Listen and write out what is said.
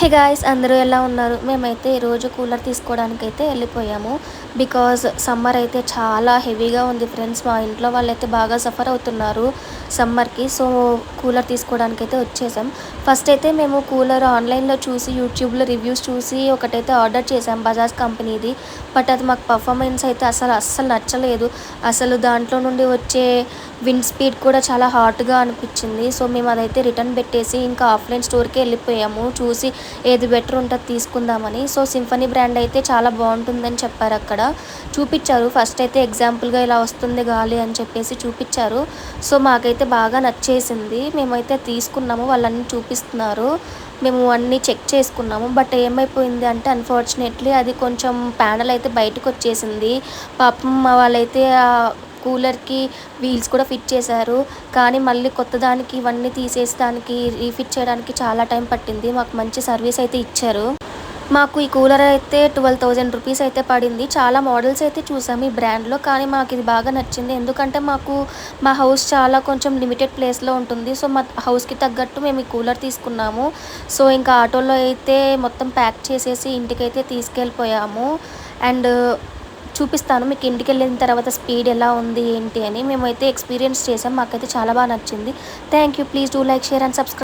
Hey guys, అందరూ ఎలా ఉన్నారు? మేమైతే ఈరోజు కూలర్ తీసుకోవడానికైతే వెళ్ళిపోయాము. బికాజ్ సమ్మర్ అయితే చాలా హెవీగా ఉంది ఫ్రెండ్స్. మా ఇంట్లో వాళ్ళైతే బాగా సఫర్ అవుతున్నారు సమ్మర్కి. సో కూలర్ తీసుకోవడానికైతే వచ్చేసాం. ఫస్ట్ అయితే మేము కూలర్ ఆన్లైన్లో చూసి యూట్యూబ్లో రివ్యూస్ చూసి ఒకటైతే ఆర్డర్ చేసాం, బజాజ్ కంపెనీది. బట్ అది మాకు పర్ఫార్మెన్స్ అయితే అస్సలు నచ్చలేదు. అసలు దాంట్లో నుండి వచ్చే విండ్ స్పీడ్ కూడా చాలా హాట్గా అనిపించింది. సో మేము అదైతే రిటర్న్ పెట్టేసి ఇంకా ఆఫ్లైన్ స్టోర్కి వెళ్ళిపోయాము, చూసి ఏది బెటర్ ఉంటుంది తీసుకుందామని. సో సింఫనీ బ్రాండ్ అయితే చాలా బాగుంటుందని చెప్పారు, అక్కడ చూపించారు. ఫస్ట్ అయితే ఎగ్జాంపుల్గా ఇలా వస్తుంది గాలి అని చెప్పేసి చూపించారు. సో మాకైతే బాగా నచ్చేసింది, మేమైతే తీసుకున్నాము. వాళ్ళన్నీ చూపిస్తున్నారు, మేము అన్నీ చెక్ చేసుకున్నాము. బట్ ఏమైపోయింది అంటే అన్ఫార్చునేట్లీ అది కొంచెం ప్యానల్ అయితే బయటకు వచ్చేసింది. పాపం వాళ్ళైతే కూలర్కి వీల్స్ కూడా ఫిట్ చేశారు, కానీ మళ్ళీ కొత్త దానికి ఇవన్నీ తీసేసి దానికి రీఫిట్ చేయడానికి చాలా టైం పట్టింది. మాకు మంచి సర్వీస్ అయితే ఇచ్చారు. మాకు ఈ కూలర్ అయితే 12,000 రూపీస్ అయితే పడింది. చాలా మోడల్స్ అయితే చూసాము ఈ బ్రాండ్లో, కానీ మాకు ఇది బాగా నచ్చింది. ఎందుకంటే మా హౌస్ చాలా కొంచెం లిమిటెడ్ ప్లేస్లో ఉంటుంది. సో మా హౌస్కి తగ్గట్టు మేము ఈ కూలర్ తీసుకున్నాము. సో ఇంకా ఆటోలో అయితే మొత్తం ప్యాక్ చేసేసి ఇంటికైతే తీసుకెళ్ళిపోయాము. అండ్ చూపిస్తాను మీకు ఇంటికి వెళ్ళిన తర్వాత స్పీడ్ ఎలా ఉంది ఏంటి అని. మేమైతే ఎక్స్పీరియన్స్ చేసాం, మాకైతే చాలా బాగా నచ్చింది. Thank you. Please do like, share and subscribe.